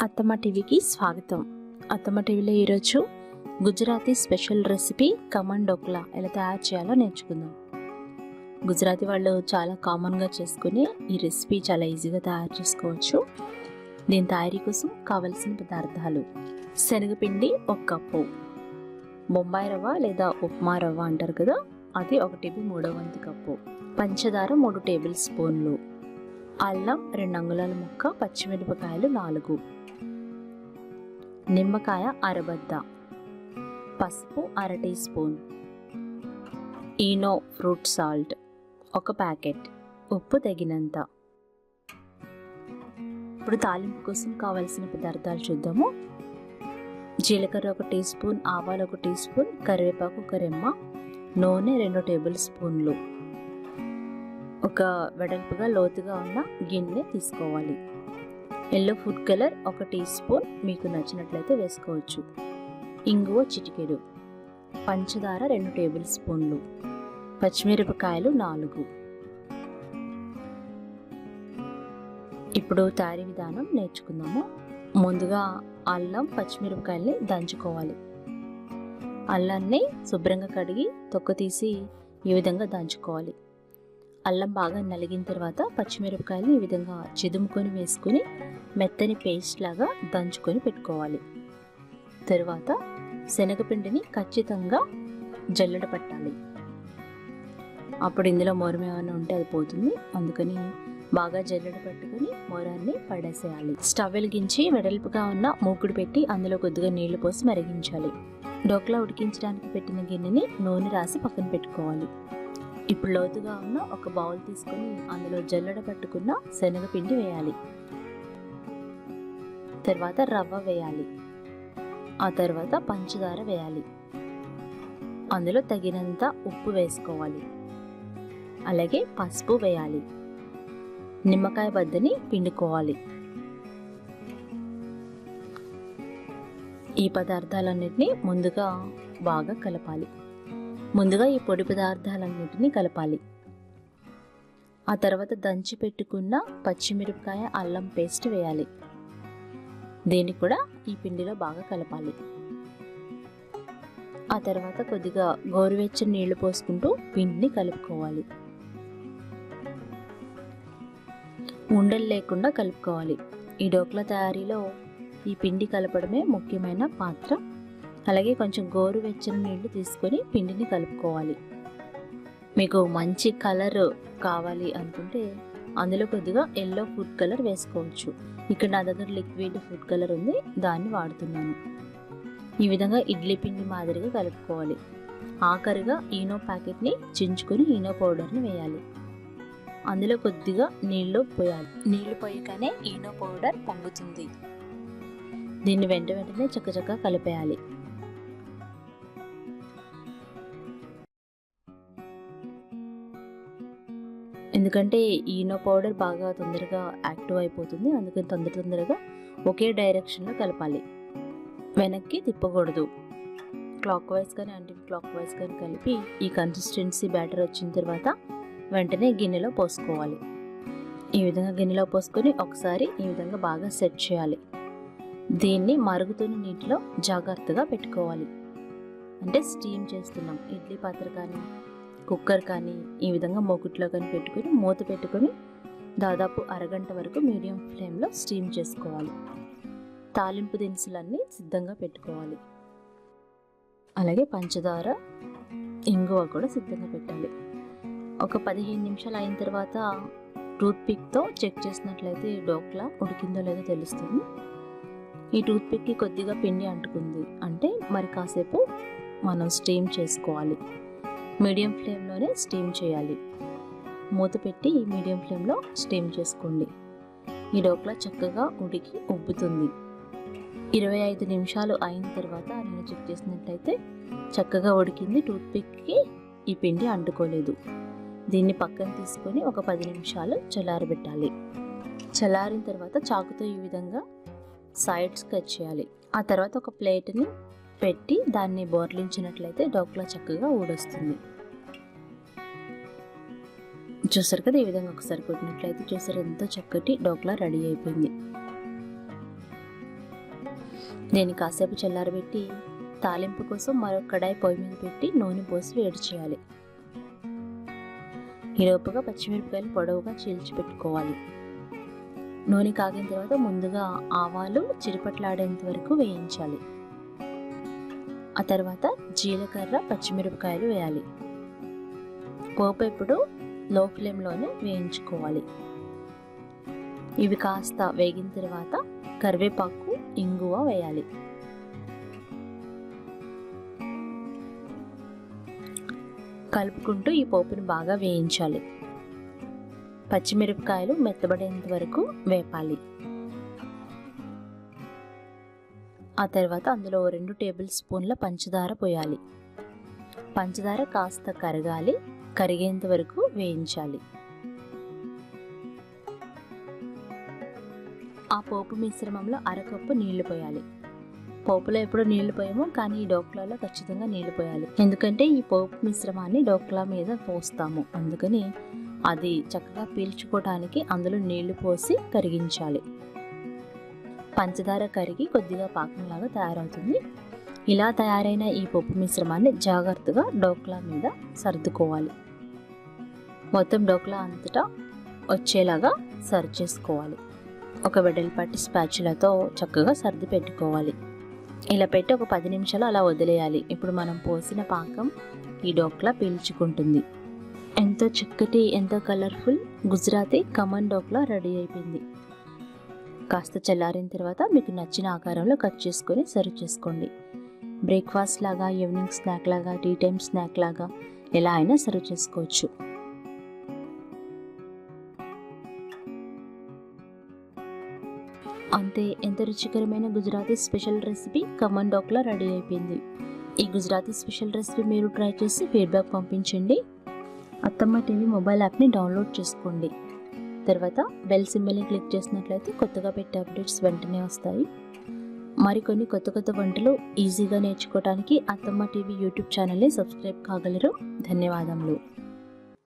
అత్తమ్మ టీవీకి స్వాగతం. అత్తమ్మ టీవీలో ఈరోజు గుజరాతీ స్పెషల్ రెసిపీ ఖమన్ డోక్లా ఎలా తయారు చేయాలో నేర్చుకుందాం. గుజరాతీ వాళ్ళు చాలా కామన్గా చేసుకునే ఈ రెసిపీ చాలా ఈజీగా తయారు చేసుకోవచ్చు. దీని తయారీ కోసం కావలసిన పదార్థాలు: శనగపిండి 1 కప్పు, బొంబాయి రవ్వ లేదా ఉప్మా రవ్వ అంటారు కదా, అది 1/3 కప్పు, పంచదార 3 టేబుల్ స్పూన్లు, అల్లం 2 అంగుళాల ముక్క, పచ్చిమిరపకాయలు 4, నిమ్మకాయ అరబద్ద, పసుపు 1/2 teaspoon, Eno fruit salt 1 packet, ఉప్పు తగినంత. ఇప్పుడు తాలింపు కోసం కావలసిన పదార్థాలు చూద్దాము. జీలకర్ర 1 టీ స్పూన్, ఆవాలు 1 టీ స్పూన్, కరివేపాకు 1 రెమ్మ, నూనె 2 టేబుల్ స్పూన్లు. ఒక వెడల్పుగా లోతుగా ఉన్న గిన్నె తీసుకోవాలి. Yellow food colour 1 teaspoon, మీకు నచ్చినట్లయితే వేసుకోవచ్చు. ఇంగువ చిటికెడు, పంచదార 2 టేబుల్ స్పూన్లు, పచ్చిమిరపకాయలు 4. ఇప్పుడు తయారీ విధానం నేర్చుకుందాము. ముందుగా అల్లం పచ్చిమిరపకాయల్ని దంచుకోవాలి. అల్లాన్ని శుభ్రంగా కడిగి తొక్క తీసి ఈ విధంగా దంచుకోవాలి. అల్లం బాగా నలిగిన తర్వాత పచ్చిమిరపకాయలు ఈ విధంగా చిదుముకొని వేసుకొని మెత్తని పేస్ట్ లాగా దంచుకొని పెట్టుకోవాలి. తరువాత శనగపిండిని ఖచ్చితంగా జల్లెడ పట్టాలి. అప్పుడు ఇందులో మొరం ఏమైనా ఉంటే అది పోతుంది. అందుకని బాగా జల్లెడ పట్టుకొని మొరాన్ని పడేసేయాలి. స్టవ్ వెలిగించి వెడల్పుగా ఉన్న మూకుడు పెట్టి అందులో కొద్దిగా నీళ్లు పోసి మరిగించాలి. డోక్లా ఉడికించడానికి పెట్టిన గిన్నెని నూనె రాసి పక్కన పెట్టుకోవాలి. ఇప్పుడు లోతుగా ఉన్న ఒక బౌల్ తీసుకొని అందులో జల్లెడ పట్టుకున్న శనగపిండి వేయాలి. తర్వాత రవ్వ వేయాలి. ఆ తర్వాత పంచదార వేయాలి. అందులో తగినంత ఉప్పు వేసుకోవాలి. అలాగే పసుపు వేయాలి. నిమ్మకాయ బద్దని పిండుకోవాలి. ఈ పదార్థాలన్నిటినీ ముందుగా బాగా కలపాలి. ముందుగా ఈ పొడి పదార్థాలన్నిటినీ కలపాలి. ఆ తర్వాత దంచి పెట్టుకున్న పచ్చిమిరపకాయ అల్లం పేస్ట్ వేయాలి. దీన్ని కూడా ఈ పిండిలో బాగా కలపాలి. ఆ తర్వాత కొద్దిగా గోరువెచ్చని నీళ్లు పోసుకుంటూ పిండిని కలుపుకోవాలి. ఉండలు లేకుండా కలుపుకోవాలి. ఈ డోక్లా తయారీలో ఈ పిండి కలపడమే ముఖ్యమైన పాత్ర. అలాగే కొంచెం గోరువెచ్చని నీళ్లు తీసుకొని పిండిని కలుపుకోవాలి. మీకు మంచి కలర్ కావాలి అనుకుంటే అందులో కొద్దిగా ఎల్లో ఫుడ్ కలర్ వేసుకోవచ్చు. ఇక్కడ నా దగ్గర లిక్విడ్ ఫుడ్ కలర్ ఉంది, దాన్ని వాడుతున్నాను. ఈ విధంగా ఇడ్లీ పిండి మాదిరిగా కలుపుకోవాలి. ఆఖరిగా ఈనో ప్యాకెట్ని చించుకొని ఈనో పౌడర్ని వేయాలి. అందులో కొద్దిగా నీళ్లు పోయాలి. నీళ్లు పోయగానే ఈనో పౌడర్ పొంగుతుంది. దీన్ని వెంటనే చక్కచక్క కలిపేయాలి. ఎందుకంటే ఈనో పౌడర్ బాగా తొందరగా యాక్టివ్ అయిపోతుంది. అందుకని తొందరగా ఒకే డైరెక్షన్లో కలపాలి. వెనక్కి తిప్పకూడదు. క్లాక్ వైజ్ కానీ యాంటీ క్లాక్ వైజ్ కానీ కలిపి ఈ కన్సిస్టెన్సీ బ్యాటర్ వచ్చిన తర్వాత వెంటనే గిన్నెలో పోసుకోవాలి. ఈ విధంగా గిన్నెలో పోసుకొని ఒకసారి ఈ విధంగా బాగా సెట్ చేయాలి. దీన్ని మరుగుతున్న నీటిలో జాగ్రత్తగా పెట్టుకోవాలి. అంటే స్టీమ్ చేస్తున్నాం. ఇడ్లీ పాత్ర కానీ కుక్కర్ కానీ ఈ విధంగా మూకుట్లో కానీ పెట్టుకొని మూత పెట్టుకొని దాదాపు అరగంట వరకు మీడియం ఫ్లేమ్లో స్టీమ్ చేసుకోవాలి. తాలింపు దినుసులన్నీ సిద్ధంగా పెట్టుకోవాలి. అలాగే పంచదార, ఇంగువ కూడా సిద్ధంగా పెట్టాలి. ఒక 15 నిమిషాలు అయిన తర్వాత టూత్ పిక్తో చెక్ చేసినట్లయితే డోక్లా ఉడికిందో లేదో తెలుస్తుంది. ఈ టూత్ పిక్కి కొద్దిగా పిండి అంటుకుంది అంటే మరి కాసేపు మనం స్టీమ్ చేసుకోవాలి. మీడియం ఫ్లేమ్లోనే స్టీమ్ చేయాలి. మూత పెట్టి మీడియం ఫ్లేమ్లో స్టీమ్ చేసుకోండి. ఈ డోక్లా చక్కగా ఉడికి ఉబ్బుతుంది. 25 నిమిషాలు అయిన తర్వాత నేను చెక్ చేసినట్లయితే చక్కగా ఉడికింది. టూత్ పిక్కి ఈ పిండి అంటుకోలేదు. దీన్ని పక్కన తీసుకొని ఒక 10 నిమిషాలు చల్లారబెట్టాలి. చల్లారిన తర్వాత చాకుతో ఈ విధంగా సైడ్స్ కట్ చేయాలి. ఆ తర్వాత ఒక ప్లేట్ని పెట్టి దాన్ని బోర్లించినట్లయితే డోక్లా చక్కగా ఊడొస్తుంది. చూసారు కదా, ఈ విధంగా ఒకసారి కొట్టినట్లయితే చూసారు ఎంతో చక్కటి డోక్లా రెడీ అయిపోయింది. దీన్ని కాసేపు చల్లారబెట్టి తాలింపు కోసం మరొక కడాయి పొయ్యి మీద పెట్టి నూనె పోసి వేడి చేయాలి. ఈలోపుగా పచ్చిమిరపకాయలు పొడవుగా చీల్చి పెట్టుకోవాలి. నూనె కాగిన తర్వాత ముందుగా ఆవాలు చిరుపట్లాడేంత వరకు వేయించాలి. ఆ తర్వాత జీలకర్ర, పచ్చిమిరపకాయలు వేయాలి. పోపు ఎప్పుడు లో ఫ్లేమ్లోనే వేయించుకోవాలి. ఇవి కాస్త వేగిన తర్వాత కరివేపాకు, ఇంగువ వేయాలి. కలుపుకుంటూ ఈ పోపుని బాగా వేయించాలి. పచ్చిమిరపకాయలు మెత్తబడేంత వరకు వేపాలి. ఆ తర్వాత అందులో 2 టేబుల్ స్పూన్ల పంచదార పోయాలి. పంచదార కాస్త కరగాలి, కరిగేంత వరకు వేయించాలి. ఆ పోపు మిశ్రమంలో అరకప్పు నీళ్లు పోయాలి. పోపులో ఎప్పుడు నీళ్లు పోయామో కానీ ఈ డోక్లాలో ఖచ్చితంగా నీళ్లు పోయాలి. ఎందుకంటే ఈ పోపు మిశ్రమాన్ని డోక్లా మీద పోస్తాము, అందుకని అది చక్కగా పీల్చుకోవడానికి అందులో నీళ్లు పోసి కరిగించాలి. పంచదార కరిగి కొద్దిగా పాకంలాగా తయారవుతుంది. ఇలా తయారైన ఈ పప్పు మిశ్రమాన్ని జాగ్రత్తగా డోక్లా మీద సర్దుకోవాలి. మొత్తం డోక్లా అంతటా వచ్చేలాగా సర్వ్ చేసుకోవాలి. ఒక వెడల్పాటి స్పాచులాతో చక్కగా సర్ది పెట్టుకోవాలి. ఇలా పెట్టి ఒక 10 నిమిషాలు అలా వదిలేయాలి. ఇప్పుడు మనం పోసిన పాకం ఈ డోక్లా పీల్చుకుంటుంది. ఎంతో చక్కటి, ఎంతో కలర్ఫుల్ గుజరాతీ ఖమన్ డోక్లా రెడీ అయిపోయింది. కాస్త చల్లారిన తర్వాత మీకు నచ్చిన ఆకారంలో కట్ చేసుకొని సర్వ్ చేసుకోండి. బ్రేక్ఫాస్ట్ లాగా, ఈవినింగ్ స్నాక్ లాగా, టీ టైం స్నాక్ లాగా ఎలా అయినా సర్వ్ చేసుకోవచ్చు. అంతే, ఎంత రుచికరమైన Gujarati special recipe khaman dhokla ready అయిపోయింది. ఈ గుజరాతీ స్పెషల్ రెసిపీ మీరు ట్రై చేసి ఫీడ్బ్యాక్ పంపించండి. అత్తమ్మ టీవీ మొబైల్ యాప్ని డౌన్లోడ్ చేసుకోండి. తర్వాత బెల్ సింబల్ని క్లిక్ చేసినట్లయితే కొత్తగా పెట్టే అప్డేట్స్ వెంటనే వస్తాయి. మరికొన్ని కొత్త వంటలు ఈజీగా నేర్చుకోవడానికి అత్తమ్మ టీవీ యూట్యూబ్ ఛానల్ని సబ్స్క్రైబ్ కాగలరు. ధన్యవాదములు.